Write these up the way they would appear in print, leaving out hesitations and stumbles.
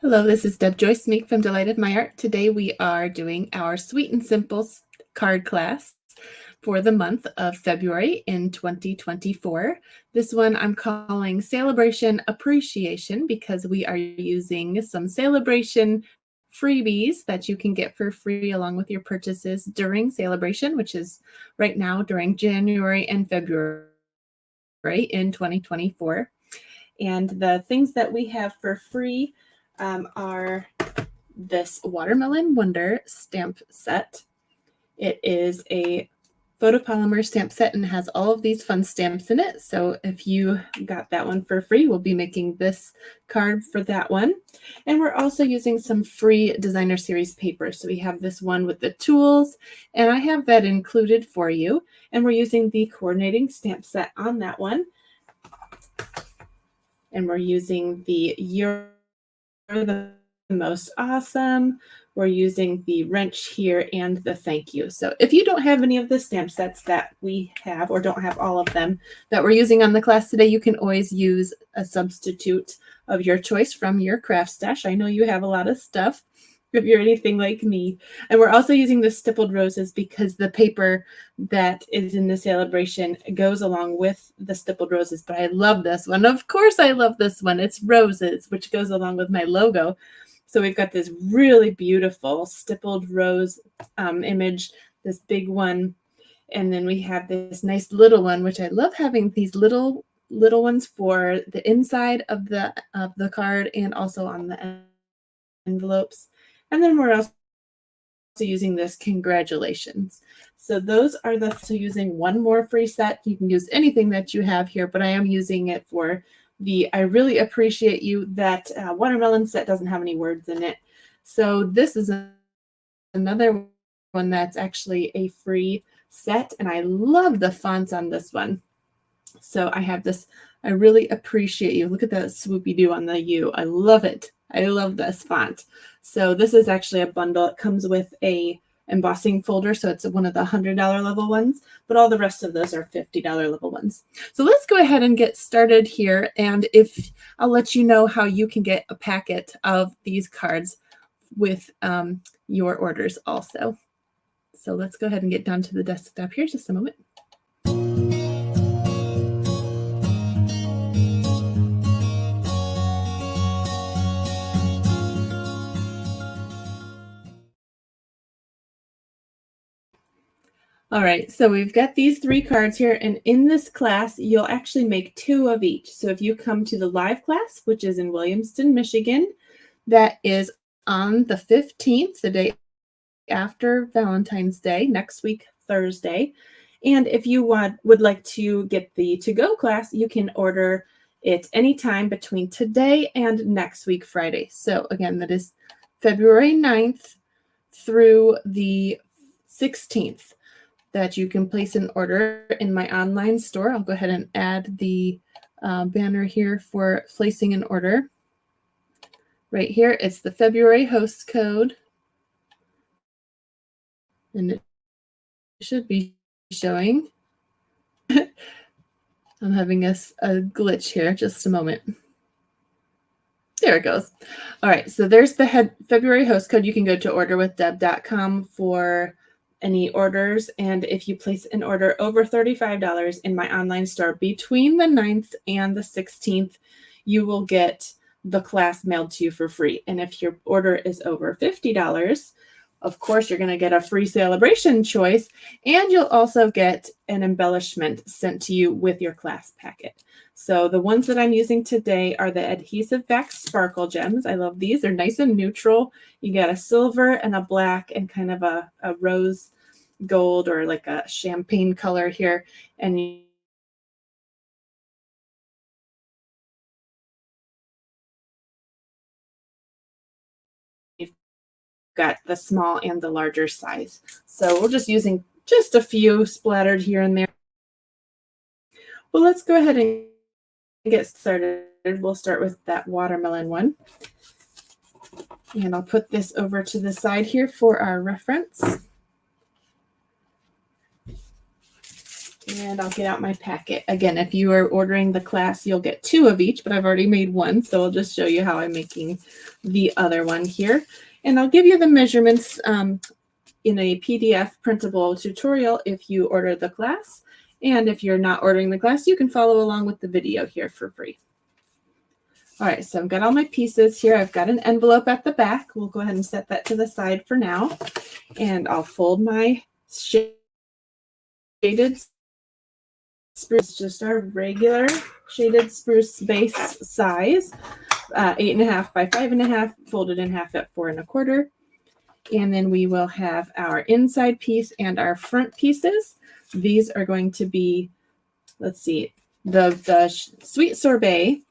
Hello, this is Deb Joyce Smeak from Delighted My Art. Today we are doing our Sweet and Simple card class for the month of February in 2024. This one I'm calling Sale-a-bration Appreciation because we are using some Sale-a-bration freebies that you can get for free along with your purchases during Sale-a-bration, which is right now during January and February in 2024. And the things that we have for free are this Watermelon Wonder stamp set. It is a photopolymer stamp set and has all of these fun stamps in it. So if you got that one for free, we'll be making this card for that one. And we're also using some free designer series paper. So we have this one with the tools, and I have that included for you. And we're using the coordinating stamp set on that one. And we're using the You're the Most Awesome. We're using the wrench here and the thank you. So if you don't have any of the stamp sets that we have, or don't have all of them that we're using on the class today, you can always use a substitute of your choice from your craft stash. I know you have a lot of stuff if you're anything like me. And we're also using the stippled roses because the paper that is in the Sale-a-bration goes along with the stippled roses. But I love this one. Of course I love this one. It's roses, which goes along with my logo. So we've got this really beautiful stippled rose image, this big one. And then we have this nice little one, which I love having these little ones for the inside of the card and also on the envelopes. And then we're also using this congratulations. So those are so using one more free set. You can use anything that you have here, but I am using it for the I really appreciate you. That watermelon set doesn't have any words in it. So this is another one that's actually a free set, and I love the fonts on this one. So I have this, I really appreciate you. Look at that swoopy doo on the U. I love it. I love this font. So this is actually a bundle. It comes with a embossing folder, so it's one of the $100 level ones, but all the rest of those are $50 level ones. So let's go ahead and get started here, and if I'll let you know how you can get a packet of these cards with your orders also. So let's go ahead and get down to the desktop here just a moment. All right, so we've got these 3 cards here, and in this class, you'll actually make 2 of each. So if you come to the live class, which is in Williamston, Michigan, that is on the 15th, the day after Valentine's Day, next week, Thursday. And if you would like to get the to-go class, you can order it anytime between today and next week, Friday. So again, that is February 9th through the 16th. That you can place an order in my online store. I'll go ahead and add the banner here for placing an order. Right here, it's the February host code. And it should be showing. I'm having a glitch here. Just a moment. There it goes. All right, so there's the February host code. You can go to orderwithdeb.com for any orders, and if you place an order over $35 in my online store between the 9th and the 16th, you will get the class mailed to you for free. And if your order is over $50, of course, you're going to get a free Sale-a-bration choice, and you'll also get an embellishment sent to you with your class packet. So the ones that I'm using today are the adhesive back sparkle gems. I love these. They're nice and neutral. You got a silver and a black and kind of a rose gold or like a champagne color here. And you've got the small and the larger size. So we're just using just a few splattered here and there. Well, let's go ahead and get started. We'll start with that watermelon one. And I'll put this over to the side here for our reference. And I'll get out my packet. Again, if you are ordering the class, you'll get 2 of each, but I've already made one. So I'll just show you how I'm making the other one here. And I'll give you the measurements in a PDF printable tutorial if you order the class. And if you're not ordering the class, you can follow along with the video here for free. All right, so I've got all my pieces here. I've got an envelope at the back. We'll go ahead and set that to the side for now. And I'll fold my shaded spruce, just our regular shaded spruce base size, 8.5 by 5.5, folded in half at 4 1/4. And then we will have our inside piece and our front pieces. These are going to be, let's see, the sweet sorbet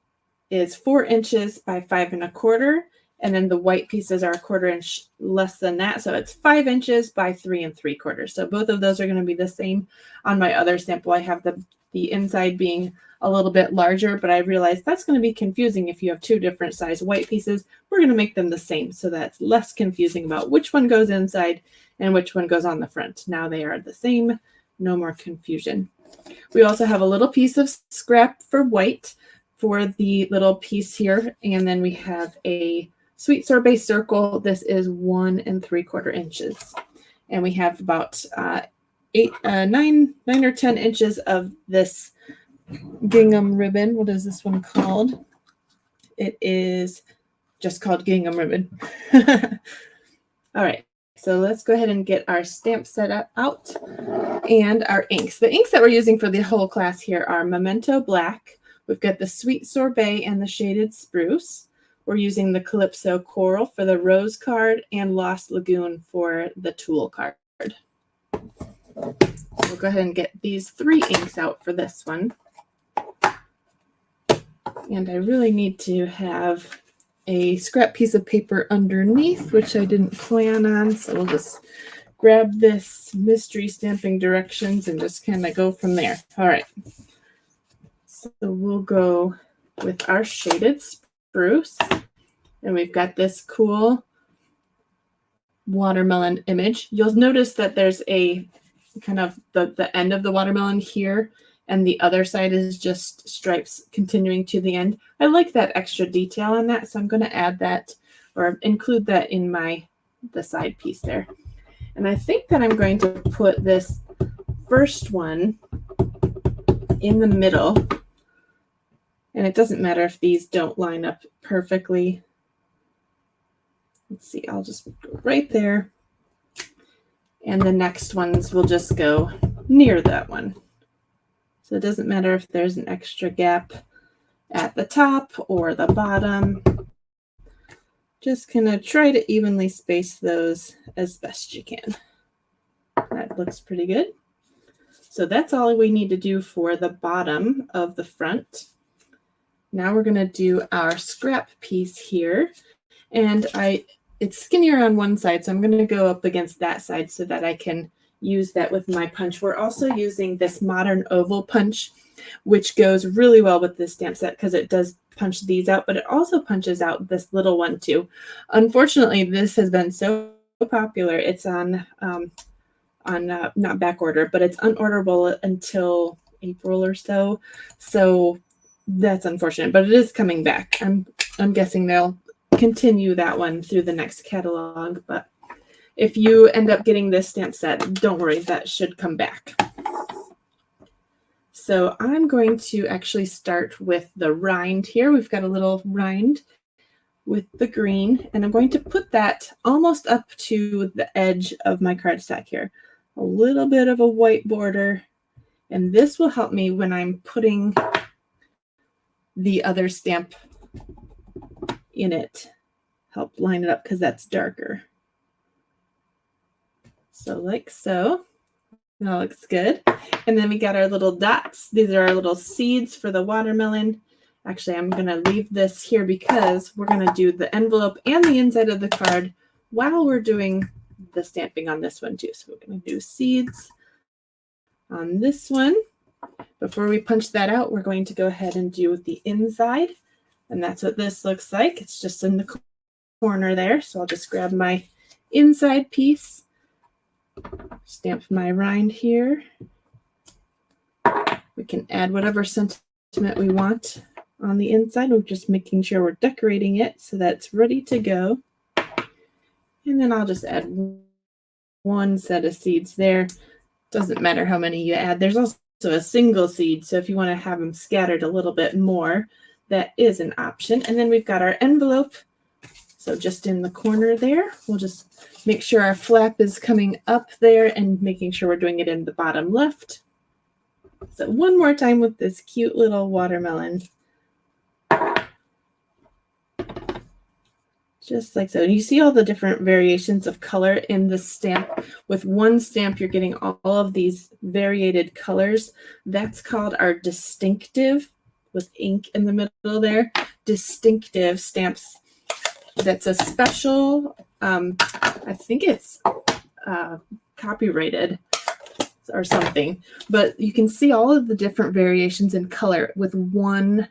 is 4 inches by 5 1/4. And then the white pieces are 1/4 inch less than that. So it's 5 inches by 3 3/4. So both of those are going to be the same. On my other sample, I have the inside being a little bit larger, but I realized that's going to be confusing if you have 2 different size white pieces. We're going to make them the same so that's less confusing about which one goes inside and which one goes on the front. Now they are the same, no more confusion. We also have a little piece of scrap for white for the little piece here, and then we have a sweet sorbet circle. This is 1 3/4 inches, and we have about 9 or 10 inches of this gingham ribbon. What is this one called? It is just called gingham ribbon. All right, so let's go ahead and get our stamp set out and our inks. The inks that we're using for the whole class here are Memento Black. We've got the Sweet Sorbet and the Shaded Spruce. We're using the Calypso Coral for the Rose card and Lost Lagoon for the Tulle card. We'll go ahead and get these 3 inks out for this one. And I really need to have a scrap piece of paper underneath, which I didn't plan on. So we'll just grab this mystery stamping directions and just kind of go from there. All right. So we'll go with our shaded spruce. And we've got this cool watermelon image. You'll notice that there's a kind of the end of the watermelon here, and the other side is just stripes continuing to the end. I like that extra detail on that, so I'm going to add that or include that in the side piece there. And I think that I'm going to put this first one in the middle, and it doesn't matter if these don't line up perfectly. Let's see, I'll just go right there. And the next ones will just go near that one. So it doesn't matter if there's an extra gap at the top or the bottom. Just kind of try to evenly space those as best you can. That looks pretty good. So that's all we need to do for the bottom of the front. Now we're going to do our scrap piece here. And it's skinnier on one side, so I'm going to go up against that side so that I can use that with my punch. We're also using this modern oval punch, which goes really well with this stamp set because it does punch these out, but it also punches out this little one too. Unfortunately, this has been so popular. It's on not back order, but it's unorderable until April or so. So that's unfortunate, but it is coming back. I'm guessing they'll continue that one through the next catalog, but if you end up getting this stamp set, don't worry, that should come back. So I'm going to actually start with the rind here. We've got a little rind with the green, and I'm going to put that almost up to the edge of my cardstock here. A little bit of a white border, and this will help me when I'm putting the other stamp in it. Help line it up because that's darker. So like so. That looks good. And then we got our little dots. These are our little seeds for the watermelon. Actually, I'm going to leave this here because we're going to do the envelope and the inside of the card while we're doing the stamping on this one too. So we're going to do seeds on this one. Before we punch that out, we're going to go ahead and do the inside. And that's what this looks like. It's just in the corner there. So I'll just grab my inside piece, stamp my rind here, We can add whatever sentiment we want on the inside. We're just making sure we're decorating it so that's ready to go. And then I'll just add one set of seeds there. Doesn't matter how many you add. There's also a single seed, so if you want to have them scattered a little bit more, that is an option. And then we've got our envelope. So just in the corner there, we'll just make sure our flap is coming up there and making sure we're doing it in the bottom left. So one more time with this cute little watermelon. Just like so. And you see all the different variations of color in the stamp. With one stamp, you're getting all of these variated colors. That's called our distinctive, with ink in the middle there. Distinctive stamps. That's a special, I think it's copyrighted or something. But you can see all of the different variations in color with one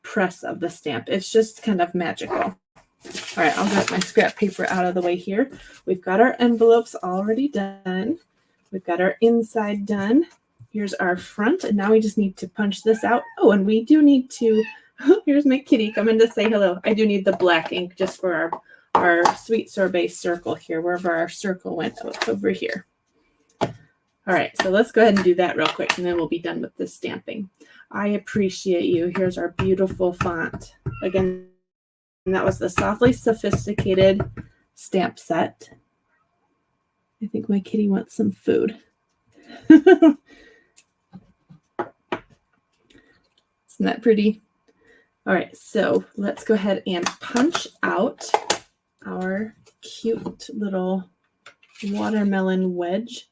press of the stamp. It's just kind of magical. All right, I'll get my scrap paper out of the way here. We've got our envelopes already done. We've got our inside done. Here's our front, and now we just need to punch this out. Oh, and we do need to, here's my kitty coming to say hello. I do need the black ink just for our sweet sorbet circle here, wherever our circle went. Oh, it's over here. All right, so let's go ahead and do that real quick, and then we'll be done with this stamping. I appreciate you. Here's our beautiful font. Again, and that was the Softly Sophisticated stamp set. I think my kitty wants some food. Isn't that pretty? All right, so let's go ahead and punch out our cute little watermelon wedge.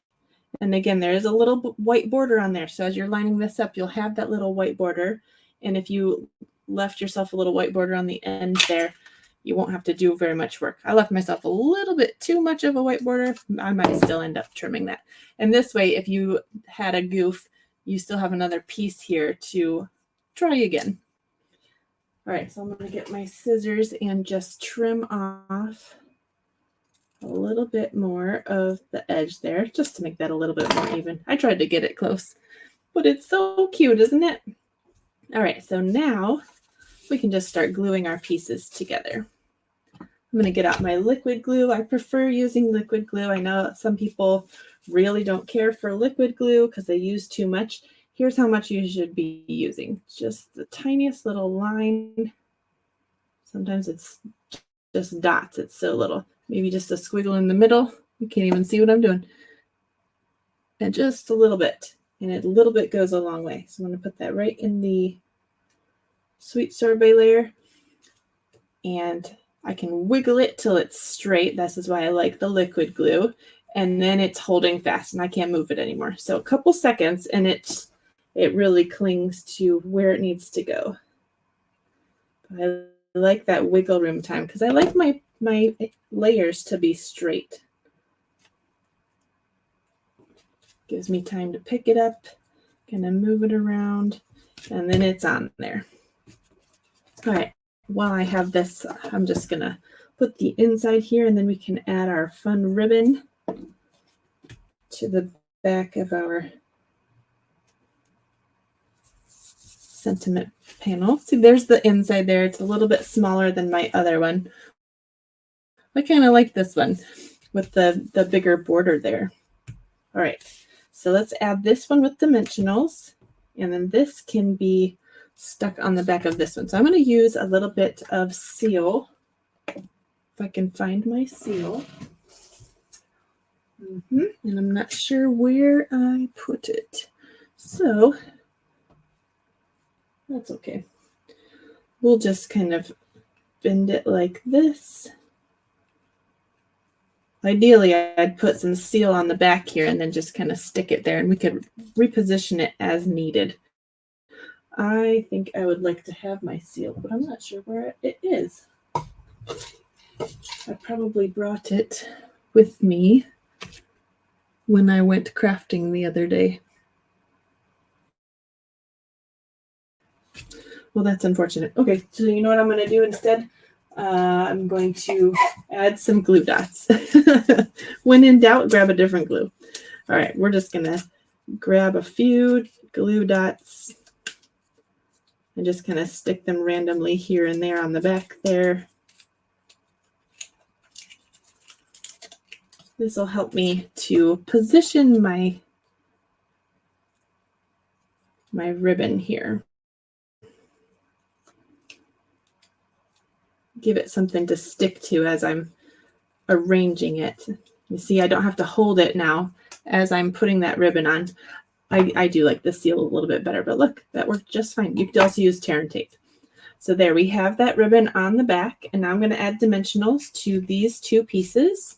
And again, there is a little white border on there. So as you're lining this up, you'll have that little white border. And if you left yourself a little white border on the end there, you won't have to do very much work. I left myself a little bit too much of a white border. I might still end up trimming that. And this way, if you had a goof, you still have another piece here to try again. All right, so I'm going to get my scissors and just trim off a little bit more of the edge there, just to make that a little bit more even. I tried to get it close, but it's so cute, isn't it? All right, so now we can just start gluing our pieces together. I'm going to get out my liquid glue. I prefer using liquid glue. I know some people really don't care for liquid glue because they use too much. Here's how much you should be using. Just the tiniest little line. Sometimes it's just dots. It's so little. Maybe just a squiggle in the middle. You can't even see what I'm doing. And just a little bit. And a little bit goes a long way. So I'm going to put that right in the sweet sorbet layer. And I can wiggle it till it's straight. This is why I like the liquid glue. And then it's holding fast and I can't move it anymore. So a couple seconds and it really clings to where it needs to go. I like that wiggle room time because I like my layers to be straight. Gives me time to pick it up, gonna move it around, and then it's on there. All right, while I have this, I'm just gonna put the inside here and then we can add our fun ribbon to the back of our sentiment panel. See, there's the inside there. It's a little bit smaller than my other one. I kind of like this one with the bigger border there. All right, so let's add this one with dimensionals, and then this can be stuck on the back of this one. So I'm going to use a little bit of seal, if I can find my seal. And I'm not sure where I put it. So that's okay. We'll just kind of bend it like this. Ideally, I'd put some seal on the back here and then just kind of stick it there and we could reposition it as needed. I think I would like to have my seal, but I'm not sure where it is. I probably brought it with me when I went crafting the other day. Well, that's unfortunate. Okay, so you know what I'm going to do instead? I'm going to add some glue dots. When in doubt, grab a different glue. All right, we're just going to grab a few glue dots and just kind of stick them randomly here and there on the back there. This will help me to position my ribbon here. Give it something to stick to as I'm arranging it. You see, I don't have to hold it now as I'm putting that ribbon on. I do like the seal a little bit better, but look, that worked just fine. You could also use tear and tape. So there we have that ribbon on the back, and now I'm going to add dimensionals to these two pieces.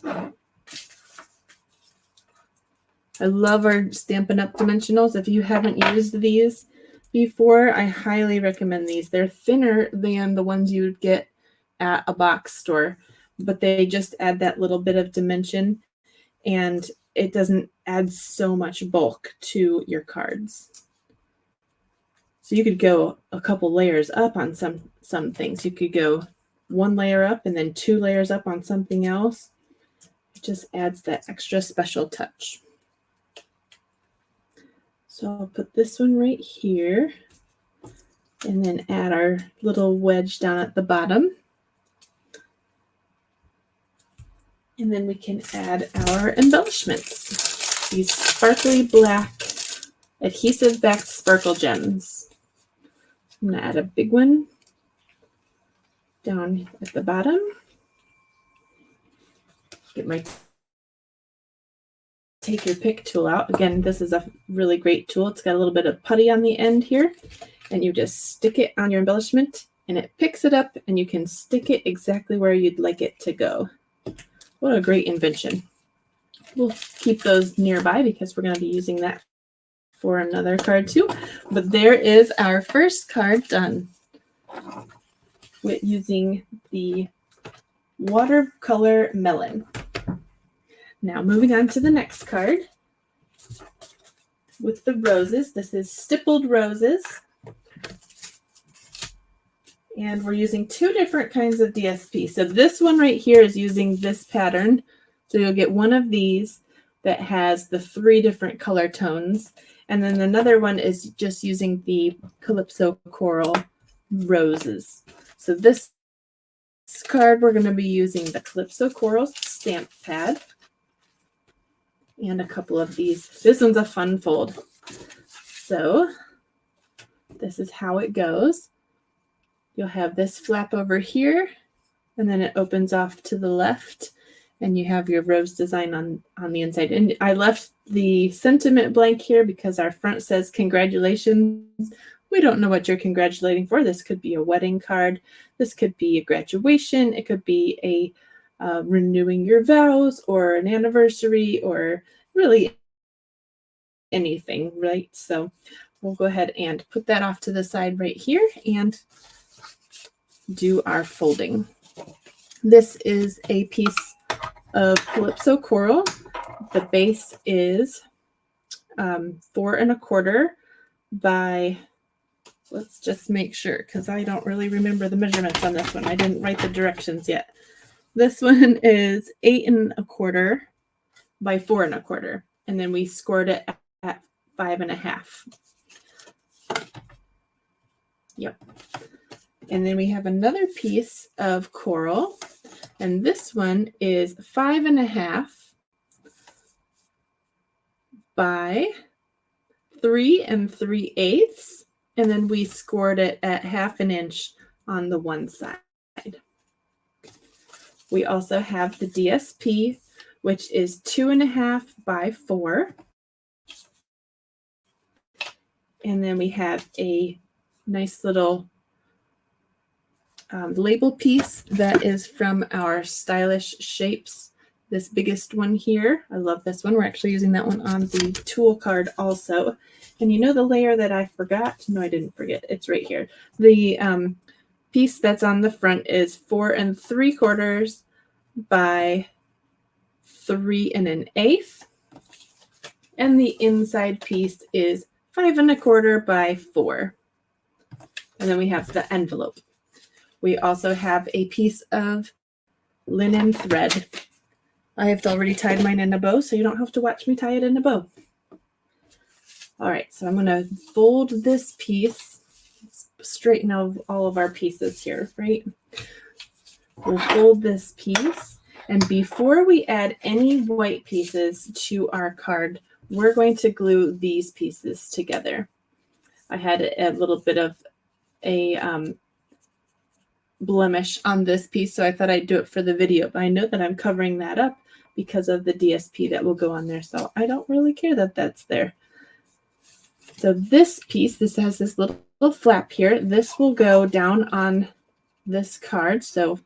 I love our Stampin' Up! Dimensionals. If you haven't used these before, I highly recommend these. They're thinner than the ones you would get at a box store, but they just add that little bit of dimension, and it doesn't add so much bulk to your cards. So you could go a couple layers up on some things. You could go one layer up and then 2 layers up on something else. It just adds that extra special touch. So I'll put this one right here and then add our little wedge down at the bottom. And then we can add our embellishments. These sparkly black adhesive backed sparkle gems. I'm going to add a big one down at the bottom. Get my take your pick tool out. Again, this is a really great tool. It's got a little bit of putty on the end here, and you just stick it on your embellishment and it picks it up, and you can stick it exactly where you'd like it to go. What a great invention. We'll keep those nearby because we're going to be using that for another card too. But there is our first card done with using the watercolor melon. Now moving on to the next card with the roses. This is stippled roses. And we're using 2 different kinds of DSP. So this one right here is using this pattern. So you'll get one of these that has the 3 different color tones. And then another one is just using the Calypso Coral roses. So this card, we're going to be using the Calypso Coral stamp pad. And a couple of these. This one's a fun fold. So this is how it goes. You'll have this flap over here, and then it opens off to the left, and you have your rose design on the inside. And I left the sentiment blank here because our front says congratulations. We don't know what you're congratulating for. This could be a wedding card. This could be a graduation. It could be a renewing your vows or an anniversary or really anything, right? So we'll go ahead and put that off to the side right here and do our folding. This is a piece of Calypso Coral. The base is 4 1/4 by, let's just make sure because I don't really remember the measurements on this one. I didn't write the directions yet. This one is 8 1/4 by 4 1/4, and then we scored it at 5 1/2. Yep. And then we have another piece of coral, and this one is 5 1/2 by 3 3/8, and then we scored it at 1/2 inch on the one side. We also have the DSP, which is 2 1/2 by 4. And then we have a nice little label piece that is from our Stylish Shapes, this biggest one here. I love this one. We're actually using that one on the tool card also. And you know the layer that I forgot? No, I didn't forget. It's right here. The piece that's on the front is 4 3/4 by 3 1/8. And the inside piece is 5 1/4 by 4. And then we have the envelope. We also have a piece of linen thread. I have already tied mine in a bow, so you don't have to watch me tie it in a bow. All right, so I'm going to fold this piece. Let's straighten out all of our pieces here, right? We'll fold this piece. And before we add any white pieces to our card, we're going to glue these pieces together. I had a little bit of a blemish on this piece, so I thought I'd do it for the video, but I know that I'm covering that up because of the DSP that will go on there, so I don't really care that that's there. So this piece, this has this little flap here. This will go down on this card so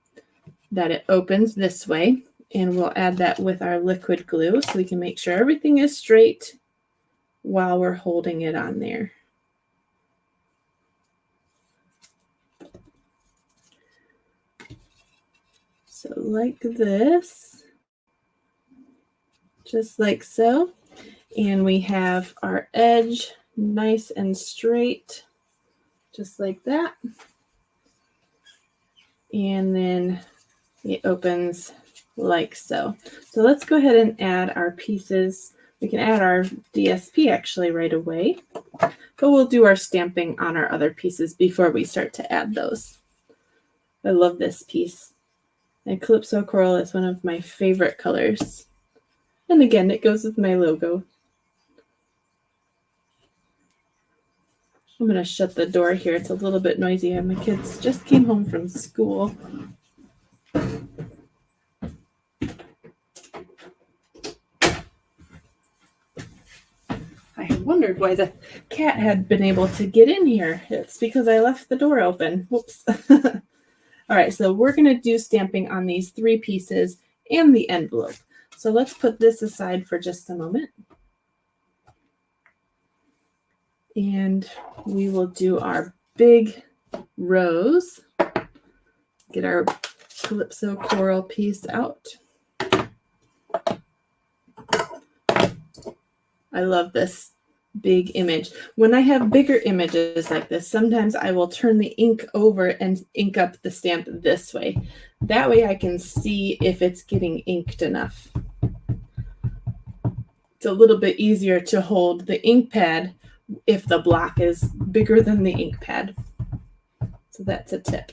that it opens this way, and we'll add that with our liquid glue so we can make sure everything is straight while we're holding it on there. So like this, just like so. And we have our edge nice and straight, just like that. And then it opens like so. So let's go ahead and add our pieces. We can add our DSP actually right away, but we'll do our stamping on our other pieces before we start to add those. I love this piece. And Calypso Coral is one of my favorite colors. And again, it goes with my logo. I'm going to shut the door here. It's a little bit noisy. My kids just came home from school. I wondered why the cat had been able to get in here. It's because I left the door open. Whoops. All right, so we're going to do stamping on these 3 pieces and the envelope. So let's put this aside for just a moment. And we will do our big rose. Get our Calypso Coral piece out. I love this big image. When I have bigger images like this, sometimes I will turn the ink over and ink up the stamp this way. That way I can see if it's getting inked enough. It's a little bit easier to hold the ink pad if the block is bigger than the ink pad. So that's a tip.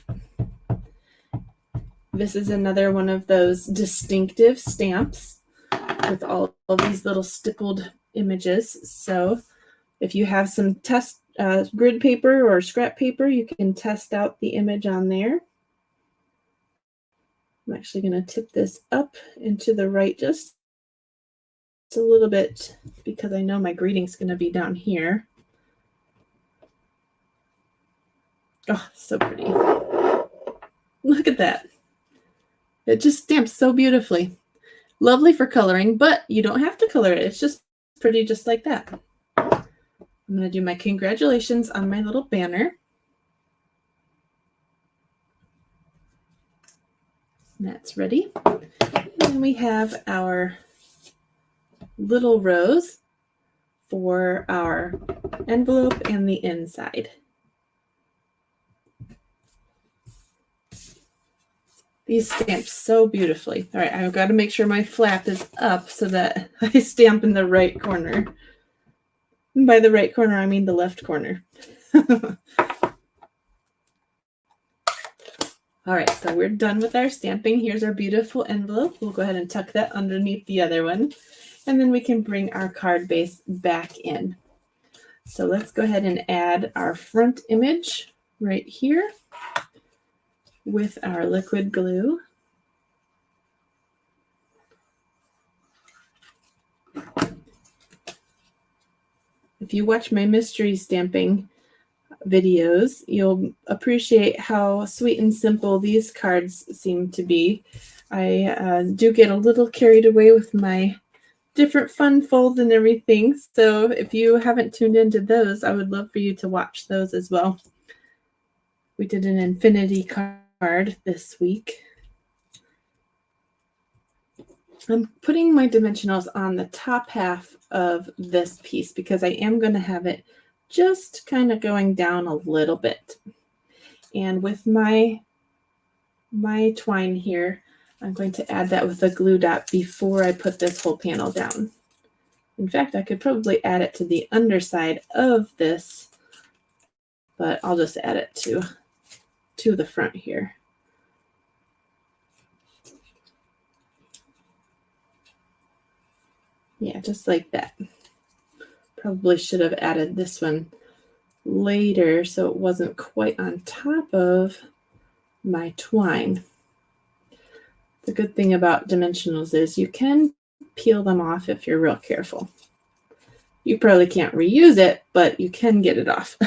This is another one of those distinctive stamps with all of these little stippled images. So if you have some test grid paper or scrap paper, you can test out the image on there. I'm actually going to tip this up and to the right just a little bit because I know my greeting's going to be down here. Oh, so pretty. Look at that. It just stamps so beautifully. Lovely for coloring, but you don't have to color it. It's just pretty just like that. I'm going to do my congratulations on my little banner. That's ready. And then we have our little rose for our envelope and the inside. These stamp so beautifully. All right, I've got to make sure my flap is up so that I stamp in the right corner. And by the right corner, I mean the left corner. All right, so we're done with our stamping. Here's our beautiful envelope. We'll go ahead and tuck that underneath the other one. And then we can bring our card base back in. So let's go ahead and add our front image right here with our liquid glue. If you watch my mystery stamping videos, you'll appreciate how sweet and simple these cards seem to be. I do get a little carried away with my different fun folds and everything. So if you haven't tuned into those, I would love for you to watch those as well. We did an infinity card this week. I'm putting my dimensionals on the top half of this piece because I am going to have it just kind of going down a little bit. And with my twine here, I'm going to add that with a glue dot before I put this whole panel down. In fact, I could probably add it to the underside of this, but I'll just add it to the front here. Yeah, just like that. Probably should have added this one later so it wasn't quite on top of my twine. The good thing about dimensionals is you can peel them off if you're real careful. You probably can't reuse it, but you can get it off.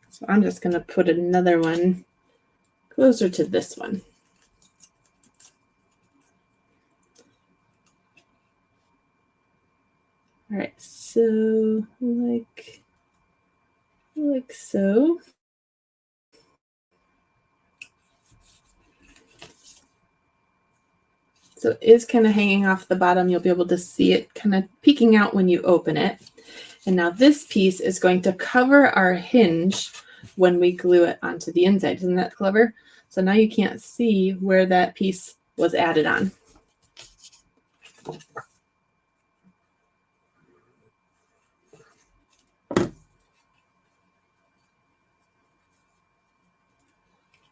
So I'm just going to put another one closer to this one. All right, so like so. So it is kind of hanging off the bottom. You'll be able to see it kind of peeking out when you open it. And now this piece is going to cover our hinge when we glue it onto the inside. Isn't that clever? So now you can't see where that piece was added on.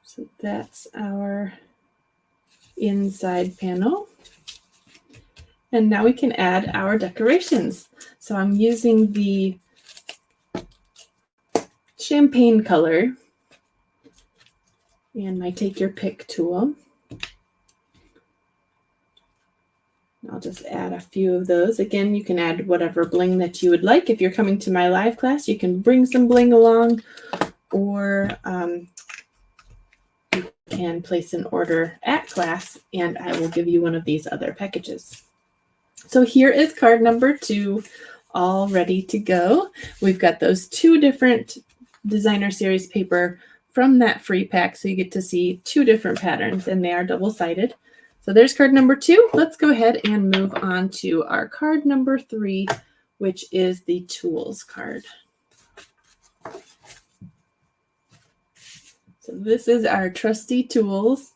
So that's our inside panel. And now we can add our decorations. So I'm using the champagne color and my take your pick tool. I'll just add a few of those. Again, you can add whatever bling that you would like. If you're coming to my live class, you can bring some bling along, or you can place an order at class and I will give you one of these other packages. So here is card number 2, all ready to go. We've got those 2 different designer series paper from that free pack, so you get to see 2 different patterns, and they are double-sided. So there's card number 2. Let's go ahead and move on to our card number 3, which is the tools card. So this is our trusty tools.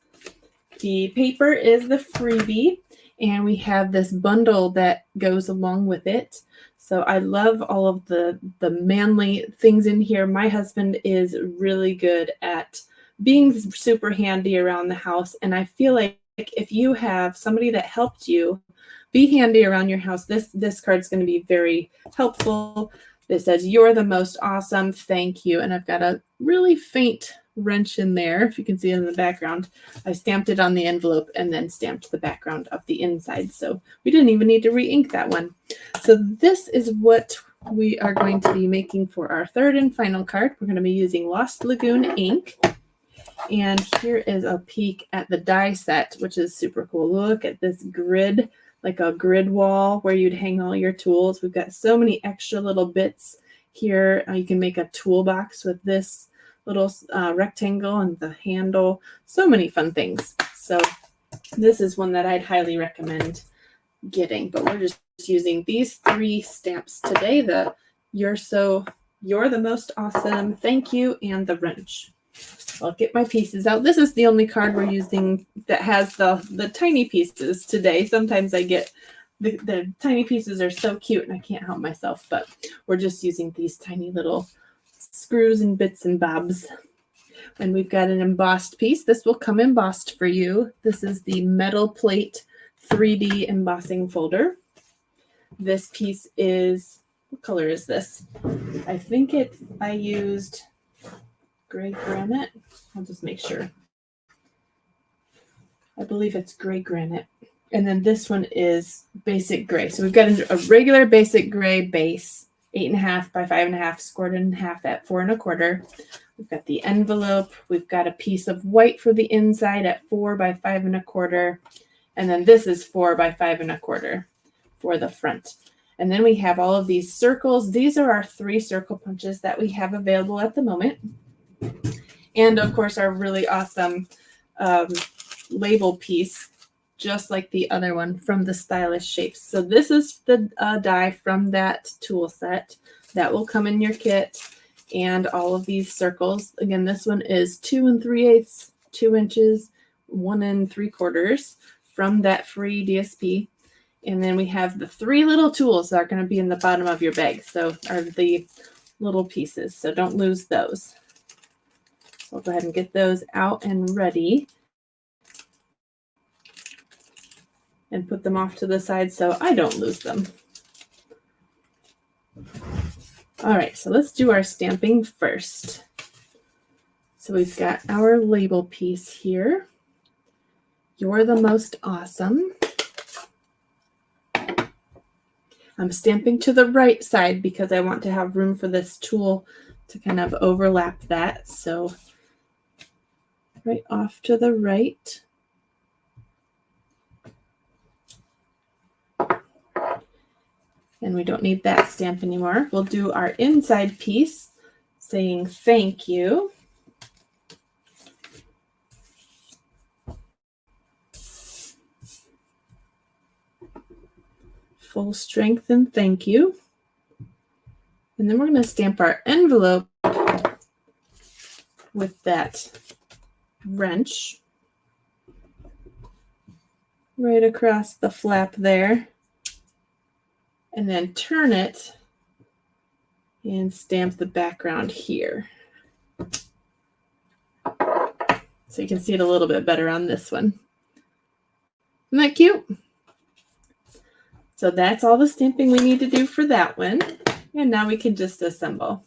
The paper is the freebie, and we have this bundle that goes along with it. So I love all of the manly things in here. My husband is really good at being super handy around the house, and I feel like if you have somebody that helped you be handy around your house, this card's going to be very helpful. It says, "You're the most awesome, thank you." And I've got a really faint wrench in there, if you can see it in the background. I stamped it on the envelope and then stamped the background of the inside, so we didn't even need to re-ink that one. So this is what we are going to be making for our 3rd and final card. We're going to be using Lost Lagoon ink, and here is a peek at the die set, which is super cool. Look at this grid, like a grid wall where you'd hang all your tools. We've got so many extra little bits here. You can make a toolbox with this little rectangle and the handle. So many fun things. So this is one that I'd highly recommend getting, but we're just using these 3 stamps today: the "You're the most awesome," "Thank you," and the wrench. I'll get my pieces out. This is the only card we're using that has the tiny pieces today. Sometimes I get the tiny pieces are so cute and I can't help myself, but we're just using these tiny little screws and bits and bobs. And we've got an embossed piece. This will come embossed for you. This is the metal plate 3D embossing folder. This piece is, what color is this? I think I used gray granite. I'll just make sure. I believe it's gray granite. And then this one is basic gray. So we've got a regular basic gray base, 8.5 by 5.5, scored in half at 4 1/4. We've got the envelope. We've got a piece of white for the inside at 4 by 5 1/4. And then this is 4 by 5 1/4 for the front. And then we have all of these circles. These are our 3 circle punches that we have available at the moment. And of course, our really awesome label piece, just like the other one from the Stylish Shapes. So this is the die from that tool set that will come in your kit, and all of these circles. Again, this one is 2 3/8, 2 inches, 1 3/4 from that free DSP. And then we have the 3 little tools that are going to be in the bottom of your bag. So are the little pieces. So don't lose those. So I'll go ahead and get those out and ready. And put them off to the side so I don't lose them. All right, so let's do our stamping first. So we've got our label piece here. You're the most awesome. I'm stamping to the right side because I want to have room for this tool to kind of overlap that. So right off to the right. And we don't need that stamp anymore. We'll do our inside piece saying thank you. Full strength and thank you. And then we're going to stamp our envelope with that wrench right across the flap there. And then turn it and stamp the background here. So you can see it a little bit better on this one. Isn't that cute? So that's all the stamping we need to do for that one. And now we can just assemble.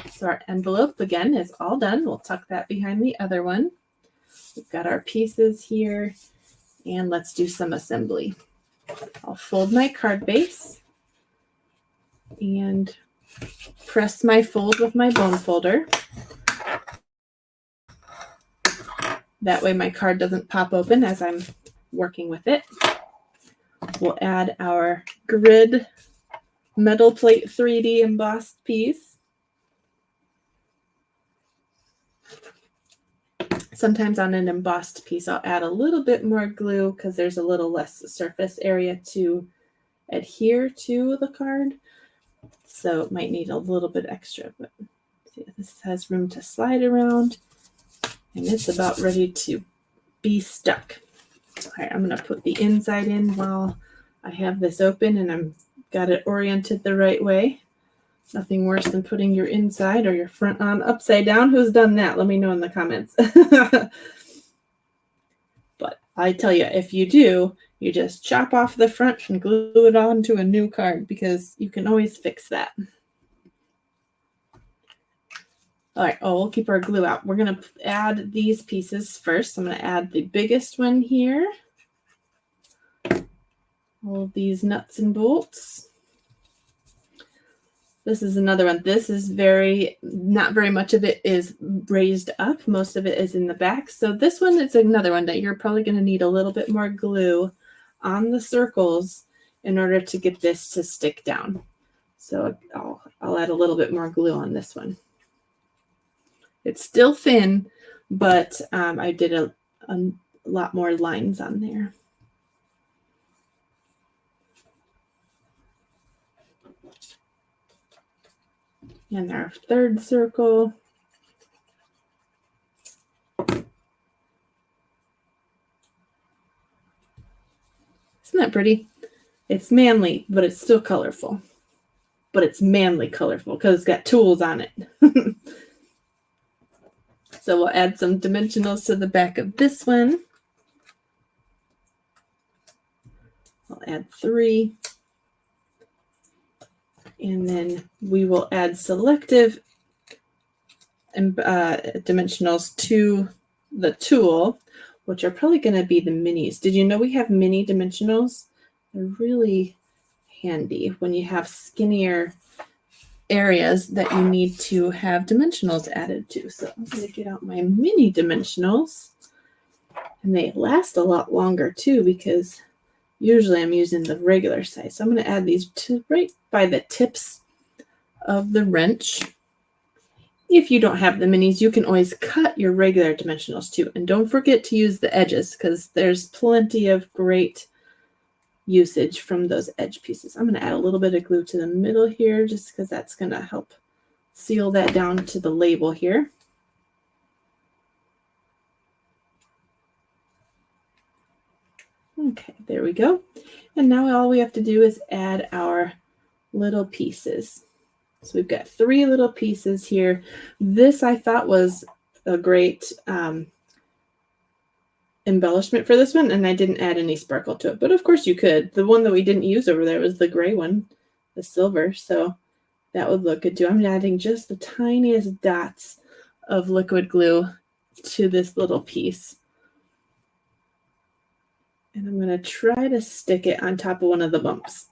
So our envelope, again, is all done. We'll tuck that behind the other one. We've got our pieces here. And let's do some assembly. I'll fold my card base and press my fold with my bone folder. That way my card doesn't pop open as I'm working with it. We'll add our grid metal plate 3D embossed piece. Sometimes on an embossed piece, I'll add a little bit more glue because there's a little less surface area to adhere to the card. So it might need a little bit extra, but see, this has room to slide around and it's about ready to be stuck. All right, I'm going to put the inside in while I have this open and I've got it oriented the right way. Nothing worse than putting your inside or your front on upside down. Who's done that? Let me know in the comments. But I tell you, if you do, you just chop off the front and glue it onto a new card because you can always fix that. All right, we'll keep our glue out. We're going to add these pieces first. I'm going to add the biggest one here. All of these nuts and bolts. This is another one. This is not very much of it is raised up. Most of it is in the back. So this one is another one that you're probably going to need a little bit more glue on the circles in order to get this to stick down. So I'll add a little bit more glue on this one. It's still thin, but I did a lot more lines on there. And our third circle. Isn't that pretty? It's manly, but it's still colorful. But it's manly colorful because it's got tools on it. So we'll add some dimensionals to the back of this one. I'll add 3. And then we will add selective dimensionals to the tool, which are probably going to be the minis. Did you know we have mini dimensionals? They're really handy when you have skinnier areas that you need to have dimensionals added to. So I'm going to get out my mini dimensionals. And they last a lot longer too because usually I'm using the regular size. So I'm going to add these right by the tips of the wrench. If you don't have the minis, you can always cut your regular dimensionals too. And don't forget to use the edges because there's plenty of great usage from those edge pieces. I'm going to add a little bit of glue to the middle here just because that's going to help seal that down to the label here. Okay, there we go. And now all we have to do is add our little pieces. So we've got 3 little pieces here. This I thought was a great embellishment for this one, and I didn't add any sparkle to it. But of course you could. The one that we didn't use over there was the gray one, the silver. So that would look good too. I'm adding just the tiniest dots of liquid glue to this little piece. And I'm going to try to stick it on top of one of the bumps.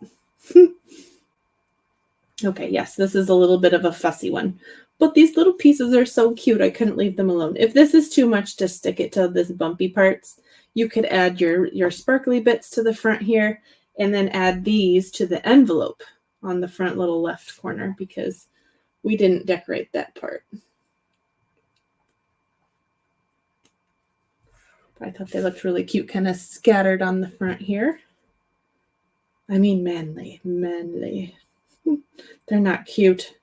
Okay, yes, this is a little bit of a fussy one. But these little pieces are so cute, I couldn't leave them alone. If this is too much to stick it to this bumpy parts, you could add your sparkly bits to the front here and then add these to the envelope on the front little left corner because we didn't decorate that part. I thought they looked really cute, kind of scattered on the front here. I mean manly. They're not cute.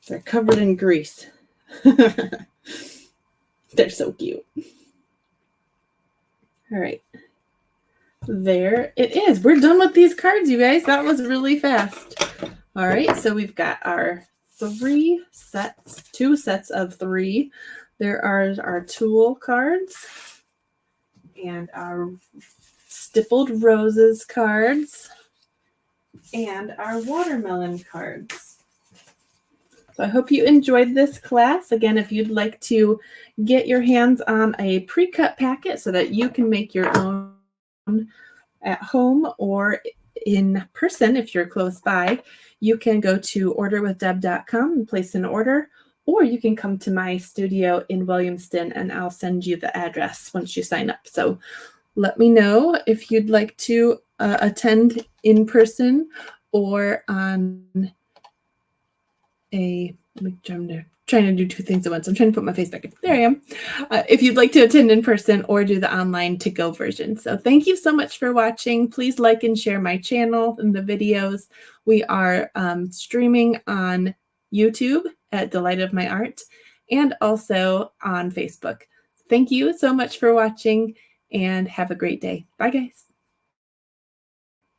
They're covered in grease. They're so cute. All right. There it is. We're done with these cards, you guys. That was really fast. All right, so we've got our 2 sets of 3. There are our tulle cards and our stippled roses cards and our watermelon cards. So I hope you enjoyed this class. Again, if you'd like to get your hands on a pre-cut packet so that you can make your own at home or in person if you're close by, you can go to orderwithdeb.com and place an order, or you can come to my studio in Williamston and I'll send you the address once you sign up. So let me know if you'd like to attend in person or on a, I'm trying to do 2 things at once. I'm trying to put my face back in. There I am. If you'd like to attend in person or do the online to-go version. So thank you so much for watching. Please like and share my channel and the videos. We are streaming on YouTube at Delight of My Art and also on Facebook. Thank you so much for watching and have a great day. Bye, guys.